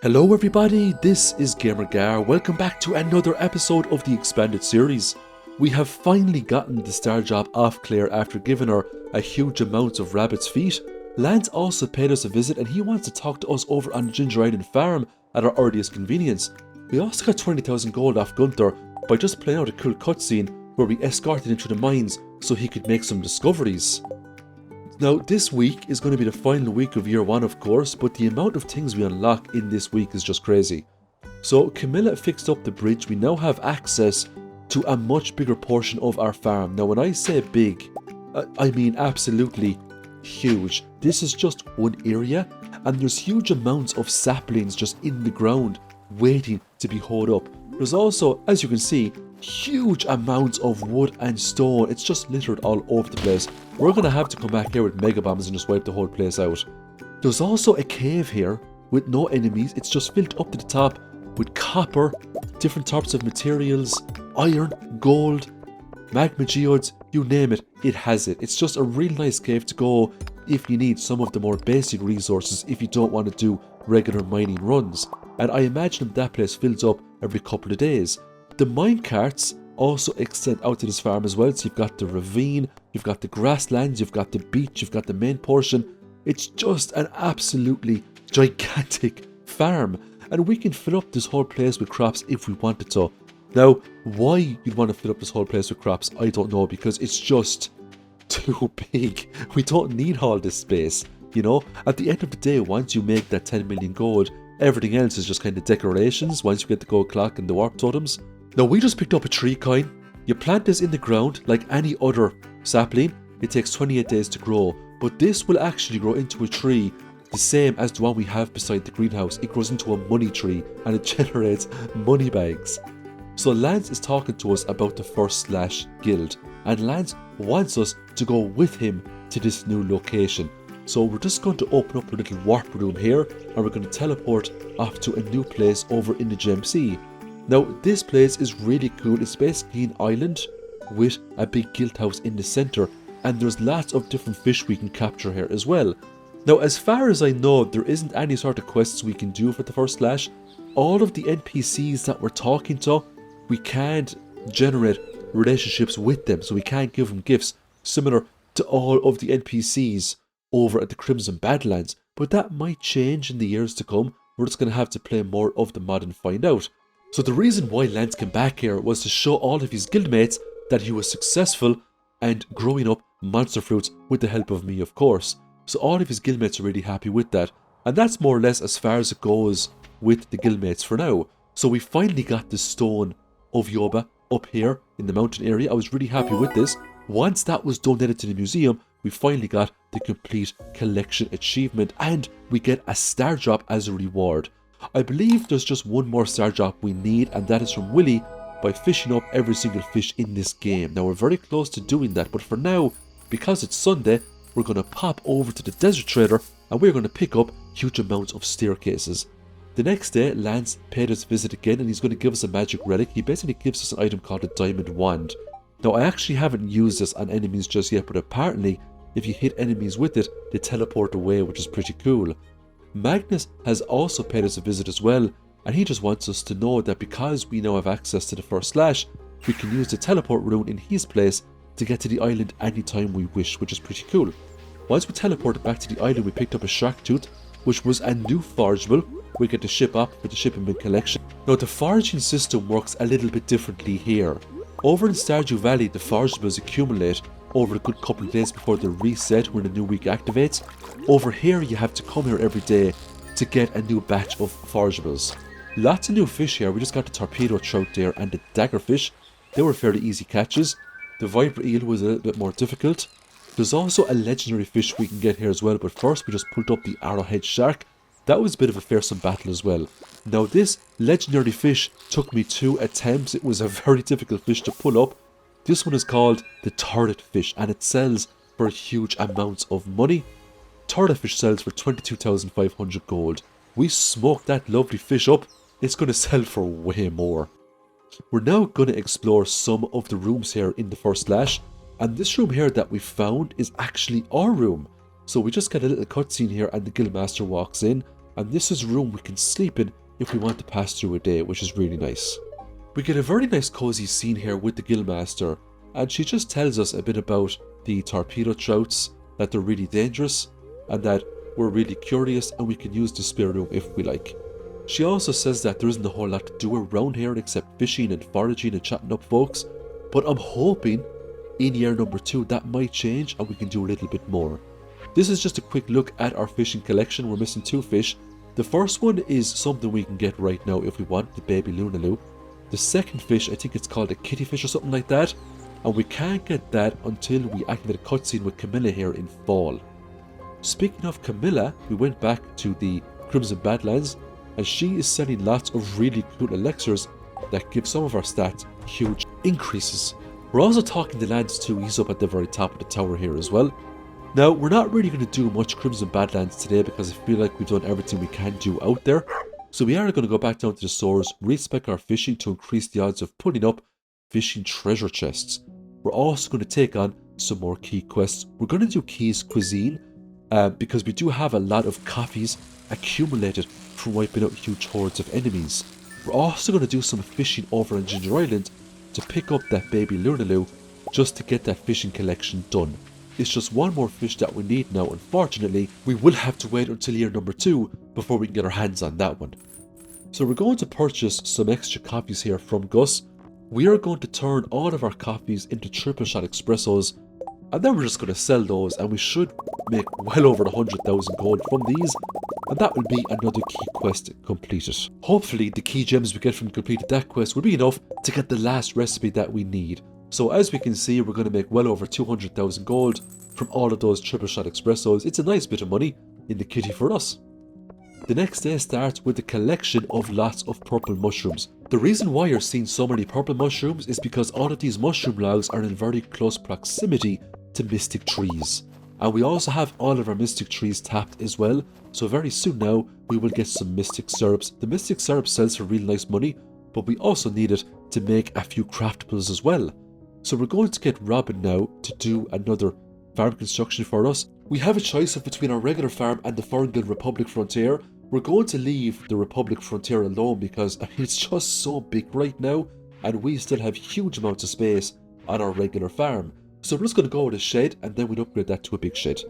Hello everybody, this is GamerGar. Welcome back to another episode of the expanded series. We have finally gotten the star job off Claire after giving her a huge amount of rabbit's feet. Lance also paid us a visit and he wants to talk to us over on the Ginger Island farm at our earliest convenience. We also got 20,000 gold off Gunther by just playing out a cool cutscene where we escorted him through the mines so he could make some discoveries. Now, this week is going to be the final week of year 1, of course, but the amount of things we unlock in this week is just crazy. So, Camilla fixed up the bridge. We now have access to a much bigger portion of our farm. Now, when I say big, I mean absolutely huge. This is just one area, and there's huge amounts of saplings just in the ground waiting to be hauled up. There's also, as you can see, huge amounts of wood and stone. It's just littered all over the place. We're going to have to come back here with mega bombs and just wipe the whole place out. There's also a cave here with no enemies. It's just filled up to the top with copper, different types of materials, iron, gold, magma geodes, you name it, it has it. It's just a real nice cave to go if you need some of the more basic resources if you don't want to do regular mining runs. And I imagine that place fills up every couple of days. The mine carts also extend out to this farm as well, so you've got the ravine, you've got the grasslands, you've got the beach, you've got the main portion. It's just an absolutely gigantic farm, and we can fill up this whole place with crops if we wanted to. Now, why you'd want to fill up this whole place with crops, I don't know, because it's just too big. We don't need all this space, you know? At the end of the day, once you make that 10 million gold, everything else is just kind of decorations once you get the gold clock and the warp totems. Now, we just picked up a tree coin. You plant this in the ground like any other sapling. It takes 28 days to grow, but this will actually grow into a tree the same as the one we have beside the greenhouse. It grows into a money tree and it generates money bags. So Lance is talking to us about the First Slash guild, and Lance wants us to go with him to this new location. So we're just going to open up a little warp room here and we're going to teleport off to a new place over in the Gem Sea. Now, this place is really cool. It's basically an island with a big guild house in the center, and there's lots of different fish we can capture here as well. Now, as far as I know, there isn't any sort of quests we can do for the First Slash. All of the NPCs that we're talking to, we can't generate relationships with them, so we can't give them gifts similar to all of the NPCs over at the Crimson Badlands. But that might change in the years to come. We're just going to have to play more of the mod and find out. So the reason why Lance came back here was to show all of his guildmates that he was successful and growing up monster fruits with the help of me, of course. So all of his guildmates are really happy with that. And that's more or less as far as it goes with the guildmates for now. So we finally got the Stone of Yoba up here in the mountain area. I was really happy with this. Once that was donated to the museum, we finally got the complete collection achievement and we get a star drop as a reward. I believe there's just one more star drop we need, and that is from Willy by fishing up every single fish in this game. Now, we're very close to doing that, but for now, because it's Sunday, we're going to pop over to the Desert Trader and we're going to pick up huge amounts of staircases. The next day, Lance paid us a visit again and he's going to give us a magic relic. He basically gives us an item called a Diamond Wand. Now, I actually haven't used this on enemies just yet, but apparently, if you hit enemies with it, they teleport away, which is pretty cool. Magnus has also paid us a visit as well, and he just wants us to know that because we now have access to the First Slash, we can use the teleport rune in his place to get to the island anytime we wish, which is pretty cool. Once we teleported back to the island, we picked up a shark tooth, which was a new forageable. We get to ship up with the shipment collection. Now, the foraging system works a little bit differently here. Over in Stardew Valley, the forageables accumulate over a good couple of days before they reset when the new week activates. Over here, you have to come here every day to get a new batch of forageables. Lots of new fish here. We just got the torpedo trout there and the daggerfish. They were fairly easy catches. The viper eel was a little bit more difficult. There's also a legendary fish we can get here as well, but first we just pulled up the arrowhead shark. That was a bit of a fearsome battle as well. Now, this legendary fish took me 2 attempts. It was a very difficult fish to pull up. This one is called the turret fish and it sells for huge amounts of money. Turret fish sells for 22,500 gold. We smoked that lovely fish up. It's going to sell for way more. We're now going to explore some of the rooms here in the First Slash, and this room here that we found is actually our room. So we just get a little cutscene here and the guildmaster walks in. and this is a room we can sleep in if we want to pass through a day, which is really nice. We get a very nice cozy scene here with the Guildmaster, and she just tells us a bit about the torpedo trouts, that they're really dangerous, and that we're really curious and we can use the spare room if we like. She also says that there isn't a whole lot to do around here except fishing and foraging and chatting up folks, but I'm hoping in year number 2 that might change and we can do a little bit more. This is just a quick look at our fishing collection. We're missing 2 fish. The first one is something we can get right now if we want, the baby Lunaloo. The second fish, I think it's called a kitty fish or something like that, and we can't get that until we activate a cutscene with Camilla here in fall. Speaking of Camilla, we went back to the Crimson Badlands, and she is selling lots of really cool elixirs that give some of our stats huge increases. We're also talking to Lance too. He's up at the very top of the tower here as well. Now, we're not really going to do much Crimson Badlands today because I feel like we've done everything we can do out there. So we are going to go back down to the stores, respec our fishing to increase the odds of putting up fishing treasure chests. We're also going to take on some more key quests. We're going to do Key's Cuisine because we do have a lot of coffees accumulated from wiping out huge hordes of enemies. We're also going to do some fishing over on Ginger Island to pick up that baby Lunaloo just to get that fishing collection done. It's just one more fish that we need now. Unfortunately, we will have to wait until year number 2 before we can get our hands on that one. So we're going to purchase some extra coffees here from Gus. We are going to turn all of our coffees into triple shot espressos, and then we're just going to sell those, and we should make well over 100,000 gold from these, and that will be another key quest completed. Hopefully the key gems we get from completing that quest will be enough to get the last recipe that we need. So as we can see, we're going to make well over 200,000 gold from all of those triple shot espressos. It's a nice bit of money in the kitty for us. The next day starts with the collection of lots of purple mushrooms. The reason why you're seeing so many purple mushrooms is because all of these mushroom logs are in very close proximity to mystic trees. And we also have all of our mystic trees tapped as well. So very soon now, we will get some mystic syrups. The mystic syrup sells for real nice money, but we also need it to make a few craftables as well. So we're going to get Robin now to do another farm construction for us. We have a choice of between our regular farm and the Ferngul Republic Frontier. We're going to leave the Republic Frontier alone because it's just so big right now, and we still have huge amounts of space on our regular farm. So we're just going to go with a shed, and then we'll upgrade that to a big shed.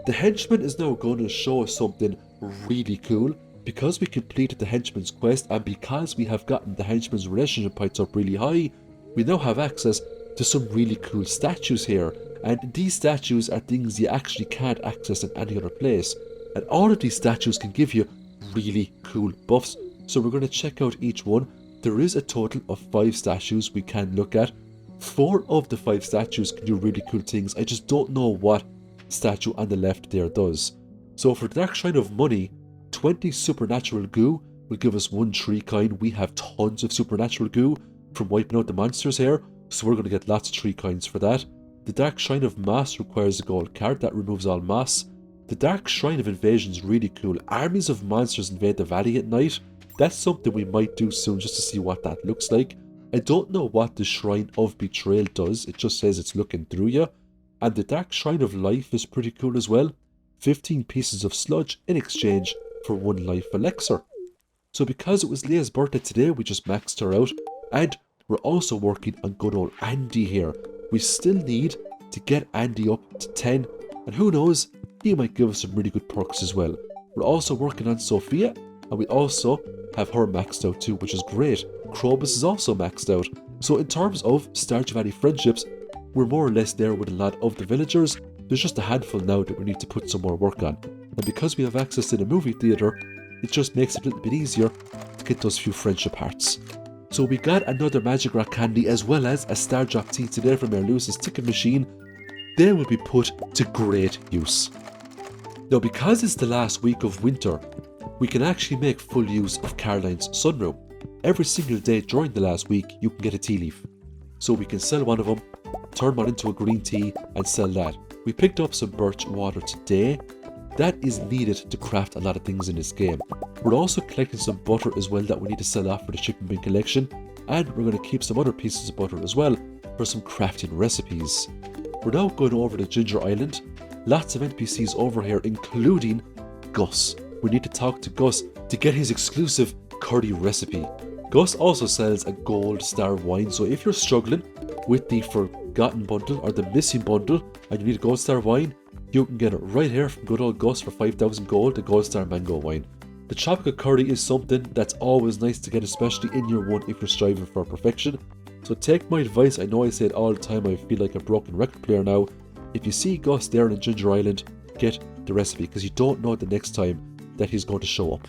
The henchman is now going to show us something really cool. Because we completed the henchman's quest, and because we have gotten the henchman's relationship points up really high, we now have access to some really cool statues here. And these statues are things you actually can't access in any other place. And all of these statues can give you really cool buffs. So we're going to check out each one. There is a total of 5 statues we can look at. 4 of the 5 statues can do really cool things. I just don't know what statue on the left there does. So for the Dark Shrine of Money, 20 supernatural goo will give us 1 tree coin. We have tons of supernatural goo from wiping out the monsters here, so we're going to get lots of tree coins for that. The Dark Shrine of Moss requires a gold card that removes all moss. The Dark Shrine of Invasion is really cool. Armies of monsters invade the valley at night. That's something we might do soon just to see what that looks like. I don't know what the Shrine of Betrayal does. It just says it's looking through you. And the Dark Shrine of Life is pretty cool as well. 15 pieces of sludge in exchange for 1 life elixir. So because it was Leah's birthday today, we just maxed her out. And we're also working on good old Andy here. We still need to get Andy up to 10. And who knows, he might give us some really good perks as well. We're also working on Sophia. And we also have her maxed out too, which is great. Krobus is also maxed out. So in terms of Stardew Valley friendships, we're more or less there with a lot of the villagers. There's just a handful now that we need to put some more work on. And because we have access to the movie theatre, it just makes it a little bit easier to get those few friendship hearts. So we got another Magic Rock candy as well as a Star Drop tea today from our Lewis's ticket machine. They will be put to great use. Now because it's the last week of winter, we can actually make full use of Caroline's sunroom. Every single day during the last week you can get a tea leaf. So we can sell one of them, turn one into a green tea and sell that. We picked up some birch water today. That is needed to craft a lot of things in this game. We're also collecting some butter as well that we need to sell off for the chicken bin collection, and we're going to keep some other pieces of butter as well for some crafting recipes. We're now going over to Ginger Island. Lots of NPCs over here, including Gus. we need to talk to Gus to get his exclusive curry recipe. Gus also sells a gold star wine, so if you're struggling with the forgotten bundle or the missing bundle and you need a gold star wine, you can get it right here from good old Gus for 5,000 gold, the gold star mango wine. The tropical curry is something that's always nice to get, especially in year 1 if you're striving for perfection. So take my advice, I know I say it all the time, I feel like a broken record player now. If you see Gus there in Ginger Island, get the recipe, because you don't know the next time that he's going to show up.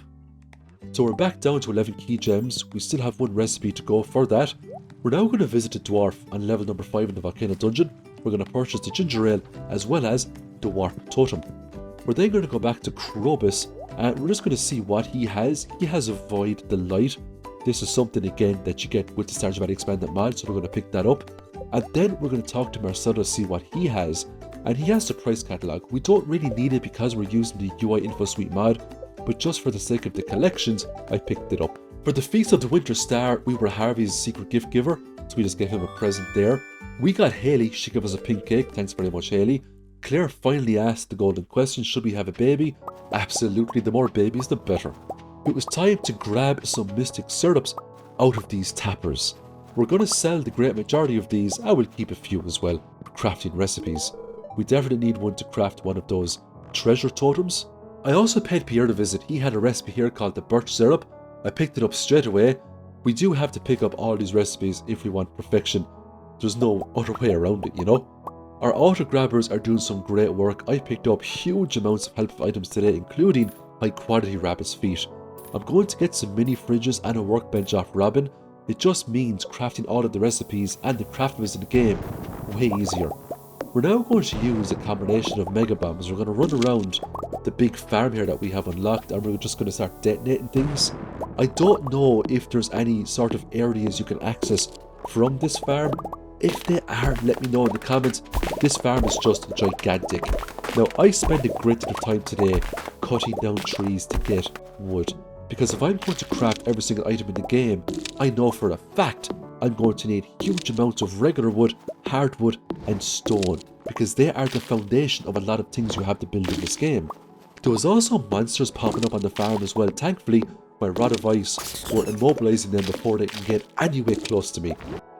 So we're back down to 11 key gems, we still have 1 recipe to go for that. We're now going to visit the dwarf on level number 5 in the volcano dungeon. We're going to purchase the ginger ale as well as the warp totem. We're then going to go back to Krobus and we're just going to see what he has. He has Avoid the Light. This is something again that you get with the Stardew Valley Expanded mod, so we're going to pick that up. And then we're going to talk to Marcelo to see what he has. And he has the price catalog. We don't really need it because we're using the UI Info Suite mod, but just for the sake of the collections, I picked it up. For the Feast of the Winter Star, we were Harvey's secret gift giver, so we just gave him a present there. We got Haley, she gave us a pink cake, thanks very much Haley. Claire finally asked the golden question, should we have a baby? Absolutely, the more babies the better. It was time to grab some mystic syrups out of these tappers. We're going to sell the great majority of these, and we'll keep a few as well for crafting recipes. We definitely need one to craft one of those treasure totems. I also paid Pierre to visit. He had a recipe here called the birch syrup. I picked it up straight away. We do have to pick up all these recipes if we want perfection. There's no other way around it, you know. Our auto grabbers are doing some great work. I picked up huge amounts of helpful items today, including high quality rabbit's feet. I'm going to get some mini fridges and a workbench off Robin. It just means crafting all of the recipes and the craftables in the game way easier. We're now going to use a combination of mega bombs. We're going to run around the big farm here that we have unlocked and we're just going to start detonating things. I don't know if there's any sort of areas you can access from this farm. If they are, let me know in the comments. This farm is just gigantic. Now I spent a great deal of time today cutting down trees to get wood, because if I'm going to craft every single item in the game, I know for a fact I'm going to need huge amounts of regular wood, hardwood and stone, because they are the foundation of a lot of things you have to build in this game. There was also monsters popping up on the farm as well. Thankfully my rod of ice were immobilizing them before they can get anywhere close to me.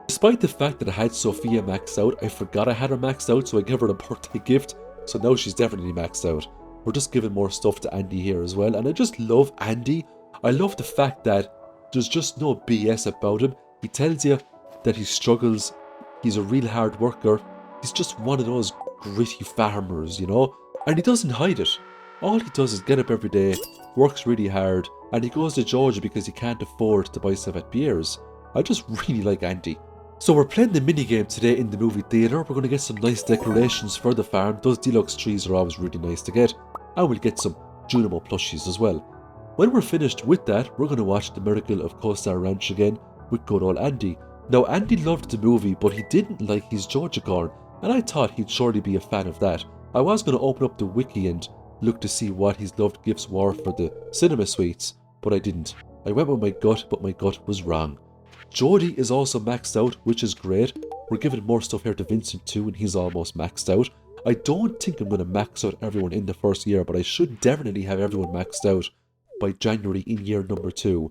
Despite the fact that I had Sophia maxed out, I forgot I had her maxed out, so I gave her a birthday gift, so now she's definitely maxed out. We're just giving more stuff to Andy here as well, and I just love Andy. I love the fact that there's just no BS about him. He tells you that he struggles, he's a real hard worker, he's just one of those gritty farmers, you know, and he doesn't hide it. All he does is get up every day, works really hard, and he goes to Georgia because he can't afford to buy stuff at Pierre's. I just really like Andy. So we're playing the minigame today in the movie theatre. We're going to get some nice decorations for the farm. Those deluxe trees are always really nice to get. And we'll get some Junimo plushies as well. When we're finished with that, we're going to watch The Miracle of Coastar Ranch again with good old Andy. Now Andy loved the movie, but he didn't like his Georgia corn, and I thought he'd surely be a fan of that. I was going to open up the wiki and look to see what his loved gifts were for the cinema suites, but I didn't. I went with my gut, but my gut was wrong. Jody is also maxed out, which is great. We're giving more stuff here to Vincent too, and he's almost maxed out. I don't think I'm going to max out everyone in the first year, but I should definitely have everyone maxed out by January in year number 2.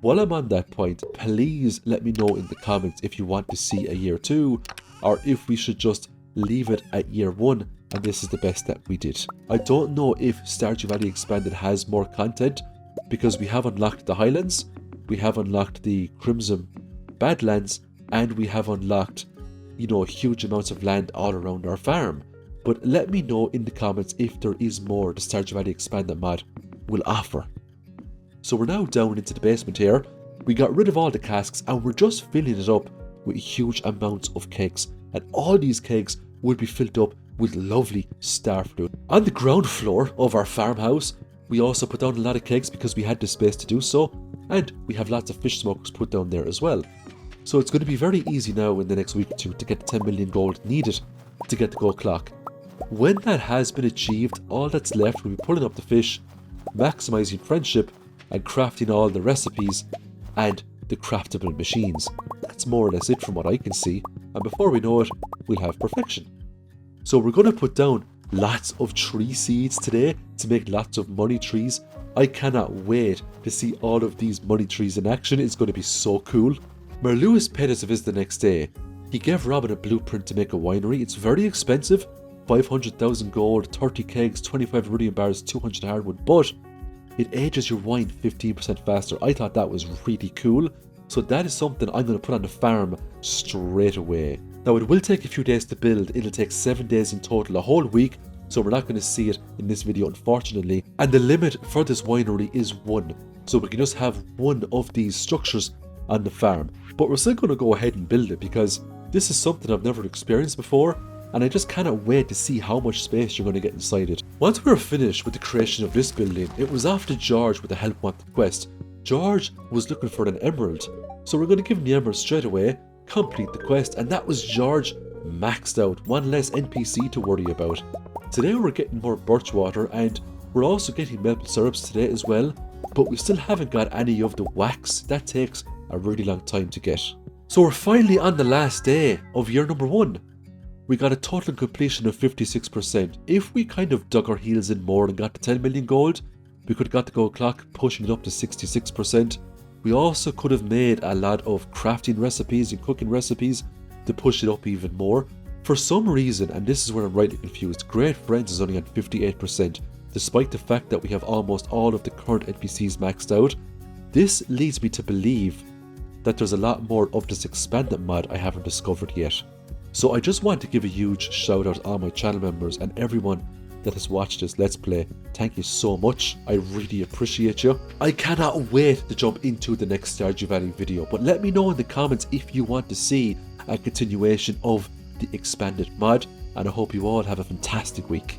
While I'm on that point, please let me know in the comments if you want to see a year 2, or if we should just leave it at year 1 and this is the best that we did. I don't know if Stardew Valley Expanded has more content, because we have unlocked the Highlands, we have unlocked the Crimson Badlands, and we have unlocked, you know, huge amounts of land all around our farm. But let me know in the comments if there is more the Stardew Valley Expanded mod will offer. So we're now down into the basement here. We got rid of all the casks and we're just filling it up with huge amounts of cakes. And all these cakes will be filled up with lovely star fruit. On the ground floor of our farmhouse, we also put down a lot of cakes because we had the space to do so. And we have lots of fish smokers put down there as well. So it's going to be very easy now in the next week or two to get the 10 million gold needed to get the gold clock. When that has been achieved, all that's left will be pulling up the fish, maximizing friendship, and crafting all the recipes and the craftable machines. That's more or less it from what I can see, and before we know it, we'll have perfection. So we're going to put down lots of tree seeds today to make lots of money trees. I cannot wait to see all of these money trees in action. It's going to be so cool. Merlewis paid us a visit the next day. He gave Robin a blueprint to make a winery. It's very expensive, 500,000 gold, 30 kegs, 25 iridium bars, 200 hardwood, but it ages your wine 15% faster. I thought that was really cool. So that is something I'm going to put on the farm straight away. Now it will take a few days to build. It'll take 7 days in total, a whole week. So we're not going to see it in this video, unfortunately. And the limit for this winery is 1. So we can just have 1 of these structures on the farm. But we're still going to go ahead and build it because this is something I've never experienced before. And I just cannot wait to see how much space you're going to get inside it. Once we were finished with the creation of this building, it was off to George with the help wanted quest. George was looking for an emerald. So we're going to give him the emerald straight away, complete the quest, and that was George maxed out. 1 less NPC to worry about. Today we're getting more birch water and we're also getting maple syrups today as well, but we still haven't got any of the wax. That takes a really long time to get. So we're finally on the last day of year number 1. We got a total completion of 56%. If we kind of dug our heels in more and got to 10 million gold, we could have got the gold clock, pushing it up to 66%. We also could have made a lot of crafting recipes and cooking recipes to push it up even more. For some reason, and this is where I'm rightly confused, Great Friends is only at 58%, despite the fact that we have almost all of the current NPCs maxed out. This leads me to believe that there's a lot more of this expanded mod I haven't discovered yet. So I just want to give a huge shout out to all my channel members and everyone that has watched this Let's Play. Thank you so much. I really appreciate you. I cannot wait to jump into the next Stardew Valley video, but let me know in the comments if you want to see a continuation of the expanded mod, and I hope you all have a fantastic week.